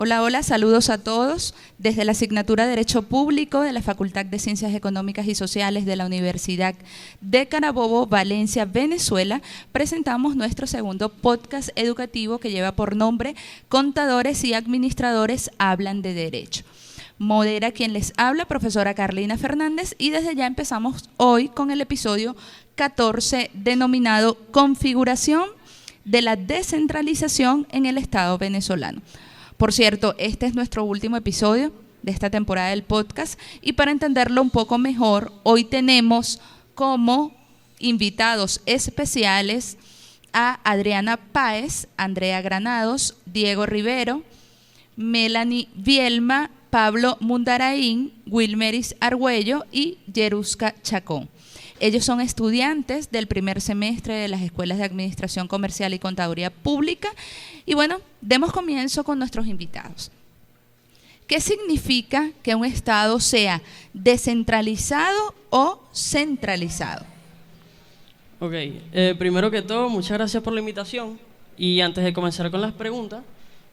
Hola, hola, saludos a todos. Desde la asignatura de Derecho Público de la Facultad de Ciencias Económicas y Sociales de la Universidad de Carabobo, Valencia, Venezuela, presentamos nuestro segundo podcast educativo que lleva por nombre Contadores y Administradores hablan de Derecho. Modera quien les habla, profesora Carlina Fernández, y desde ya empezamos hoy con el episodio 14 denominado Configuración de la descentralización en el Estado venezolano. Por cierto, este es nuestro último episodio de esta temporada del podcast y para entenderlo un poco mejor, hoy tenemos como invitados especiales a Adriana Páez, Andrea Granados, Diego Rivero, Melanie Vielma, Pablo Mundaraín, Wilmeris Argüello y Yeruska Chacón. Ellos son estudiantes del primer semestre de las escuelas de Administración Comercial y Contaduría Pública. Y bueno, demos comienzo con nuestros invitados. ¿Qué significa que un Estado sea descentralizado o centralizado? Ok, primero que todo, muchas gracias por la invitación. Y antes de comenzar con las preguntas,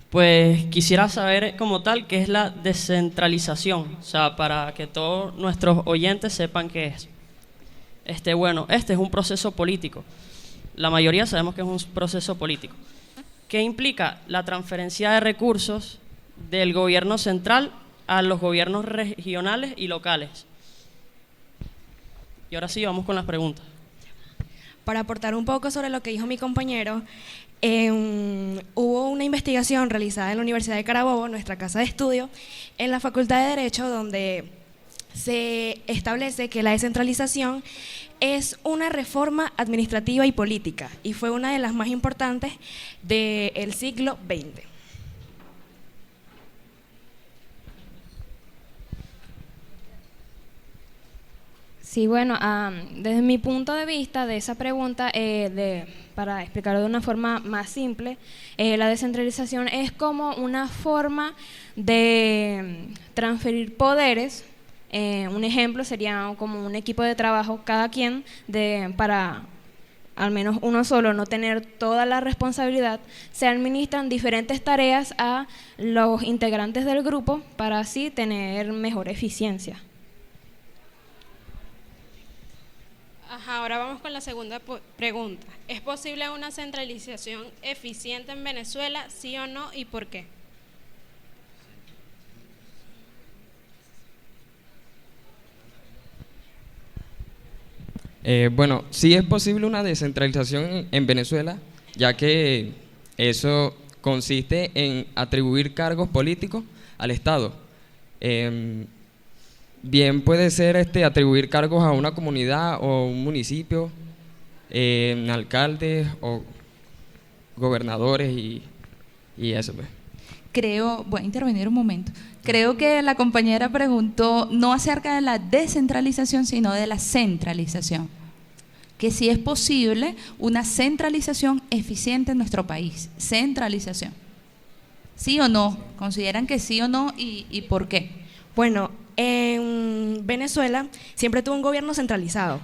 pues quisiera saber como tal qué es la descentralización, o sea, para que todos nuestros oyentes sepan qué es. Este es un proceso político. La mayoría sabemos que es un proceso político. ¿Qué implica? La transferencia de recursos del gobierno central a los gobiernos regionales y locales. Y ahora sí, vamos con las preguntas. Para aportar un poco sobre lo que dijo mi compañero, hubo una investigación realizada en la Universidad de Carabobo, nuestra casa de estudio, en la Facultad de Derecho, donde se establece que la descentralización es una reforma administrativa y política y fue una de las más importantes del siglo XX. Sí, bueno, desde mi punto de vista de esa pregunta, para explicarlo de una forma más simple, la descentralización es como una forma de transferir poderes. Un ejemplo sería como un equipo de trabajo, cada quien para al menos uno solo no tener toda la responsabilidad, se administran diferentes tareas a los integrantes del grupo para así tener mejor eficiencia. Ajá, ahora vamos con la segunda pregunta. ¿Es posible una centralización eficiente en Venezuela, sí o no, y por qué? Bueno, sí es posible una descentralización en Venezuela, ya que eso consiste en atribuir cargos políticos al Estado. Bien puede ser atribuir cargos a una comunidad o un municipio, alcaldes o gobernadores y eso pues. Voy a intervenir un momento. Creo que la compañera preguntó no acerca de la descentralización, sino de la centralización. Que si es posible una centralización eficiente en nuestro país. Centralización. ¿Sí o no? ¿Consideran que sí o no y por qué? Bueno, en Venezuela siempre tuvo un gobierno centralizado,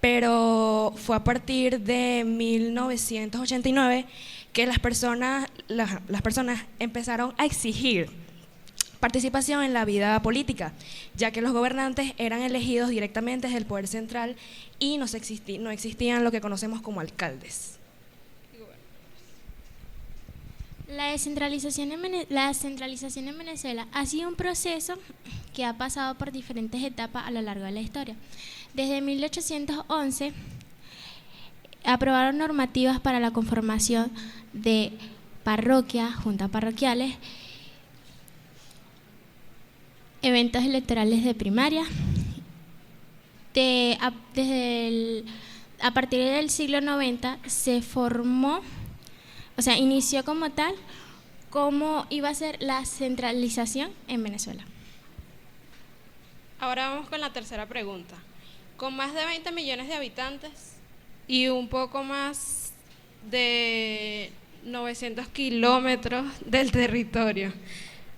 pero fue a partir de 1989 que las personas empezaron a exigir participación en la vida política, ya que los gobernantes eran elegidos directamente desde el poder central y no existían lo que conocemos como alcaldes. La centralización en Venezuela ha sido un proceso que ha pasado por diferentes etapas a lo largo de la historia. Desde 1811 aprobaron normativas para la conformación de parroquias, juntas parroquiales, eventos electorales de primaria. A partir del siglo XIX se formó, inició como tal, cómo iba a ser la centralización en Venezuela. Ahora vamos con la tercera pregunta. Con más de 20 millones de habitantes y un poco más de 900 kilómetros del territorio,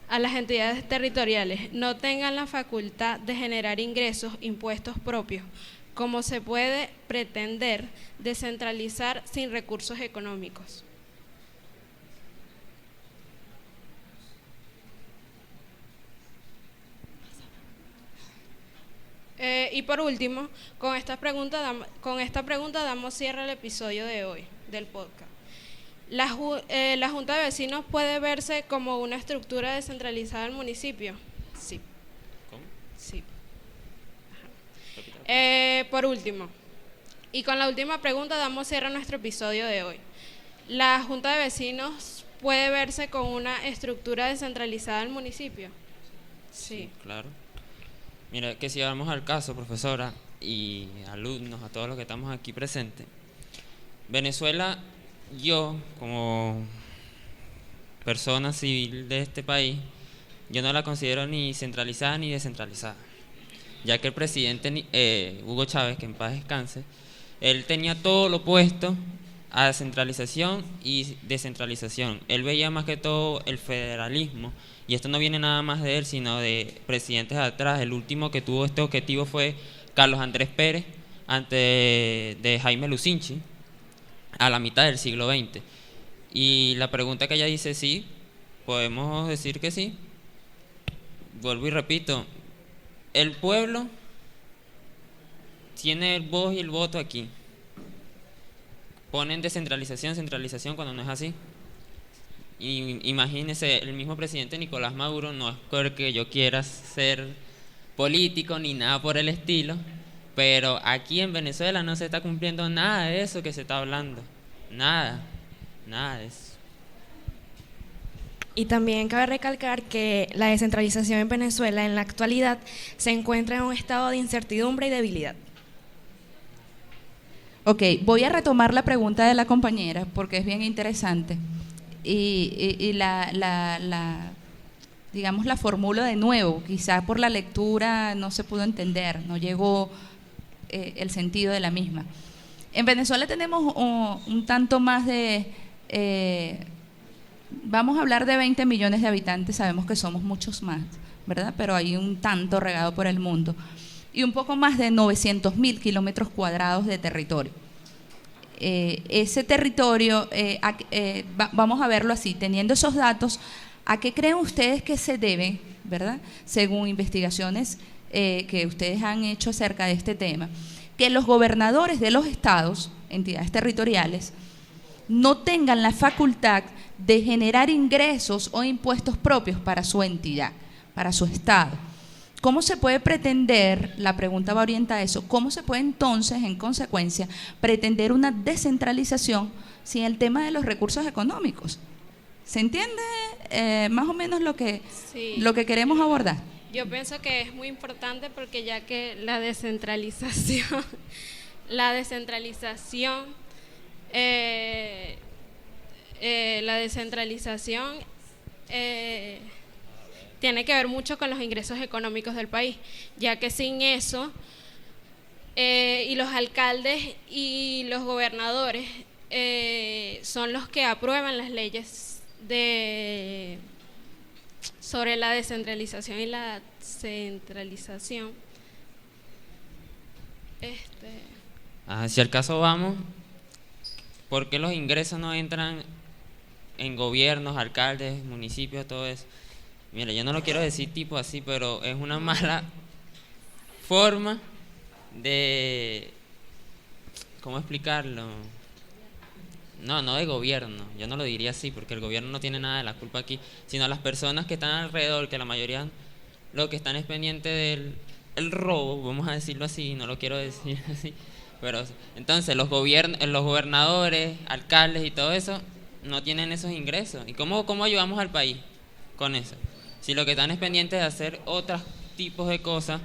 a las entidades territoriales no tengan la facultad de generar ingresos, impuestos propios, ¿cómo se puede pretender descentralizar sin recursos económicos? Y por último, con esta pregunta damos cierre al episodio de hoy del podcast. La Junta de Vecinos puede verse como una estructura descentralizada del municipio. Sí. ¿Cómo? Sí. Por último, y con la última pregunta damos cierre a nuestro episodio de hoy. ¿La Junta de Vecinos puede verse como una estructura descentralizada del municipio? Sí. Claro. Mira, que si vamos al caso, profesora y alumnos, a todos los que estamos aquí presentes, Venezuela, yo como persona civil de este país, yo no la considero ni centralizada ni descentralizada, ya que el presidente Hugo Chávez, que en paz descanse, él tenía todo lo opuesto a centralización y descentralización. Él veía más que todo el federalismo, y esto no viene nada más de él, sino de presidentes atrás. El último que tuvo este objetivo fue Carlos Andrés Pérez, antes de Jaime Lucinchi, a la mitad del siglo XX. Y la pregunta que ella dice, sí, podemos decir que sí. Vuelvo y repito, el pueblo tiene el voz y el voto aquí. Ponen descentralización, centralización cuando no es así. Y imagínense, el mismo presidente Nicolás Maduro, no es porque yo quiera ser político ni nada por el estilo, pero aquí en Venezuela no se está cumpliendo nada de eso que se está hablando. Nada de eso. Y también cabe recalcar que la descentralización en Venezuela en la actualidad se encuentra en un estado de incertidumbre y debilidad. Ok, voy a retomar la pregunta de la compañera porque es bien interesante y digamos, la formulo de nuevo. Quizá por la lectura no se pudo entender, no llegó el sentido de la misma. En Venezuela tenemos un tanto más de, vamos a hablar de 20 millones de habitantes, sabemos que somos muchos más, ¿verdad? Pero hay un tanto regado por el mundo. Y un poco más de 900.000 kilómetros cuadrados de territorio. Ese territorio, vamos a verlo así, teniendo esos datos, ¿a qué creen ustedes que se debe, verdad? Según investigaciones que ustedes han hecho acerca de este tema, que los gobernadores de los estados, entidades territoriales, no tengan la facultad de generar ingresos o impuestos propios para su entidad, para su estado. ¿Cómo se puede pretender, la pregunta va orientada a eso, cómo se puede entonces, en consecuencia, pretender una descentralización sin el tema de los recursos económicos? ¿Se entiende más o menos lo que queremos abordar? Yo pienso que es muy importante porque ya que la descentralización tiene que ver mucho con los ingresos económicos del país, ya que sin eso, y los alcaldes y los gobernadores son los que aprueban las leyes sobre la descentralización y la centralización. Si al caso vamos, ¿por qué los ingresos no entran en gobiernos, alcaldes, municipios, todo eso? Mira, yo no lo quiero decir tipo así, pero es una mala forma de, ¿cómo explicarlo? No de gobierno, yo no lo diría así, porque el gobierno no tiene nada de la culpa aquí, sino las personas que están alrededor, que la mayoría lo que están es pendiente del robo, vamos a decirlo así, no lo quiero decir así, pero entonces los gobernadores, alcaldes y todo eso no tienen esos ingresos. ¿Y cómo ayudamos al país con eso? Si lo que están es pendientes de hacer otros tipos de cosas,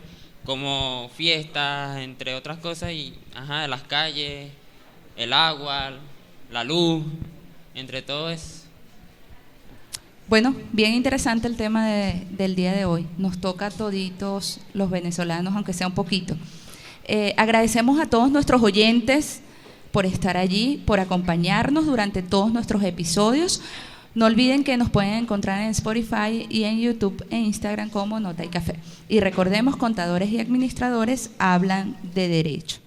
como fiestas, entre otras cosas, y de las calles, el agua, la luz, entre todo eso. Bueno, bien interesante el tema del día de hoy. Nos toca a toditos los venezolanos, aunque sea un poquito. Agradecemos a todos nuestros oyentes por estar allí, por acompañarnos durante todos nuestros episodios. No olviden que nos pueden encontrar en Spotify y en YouTube e Instagram como Nota y Café. Y recordemos, contadores y administradores hablan de derecho.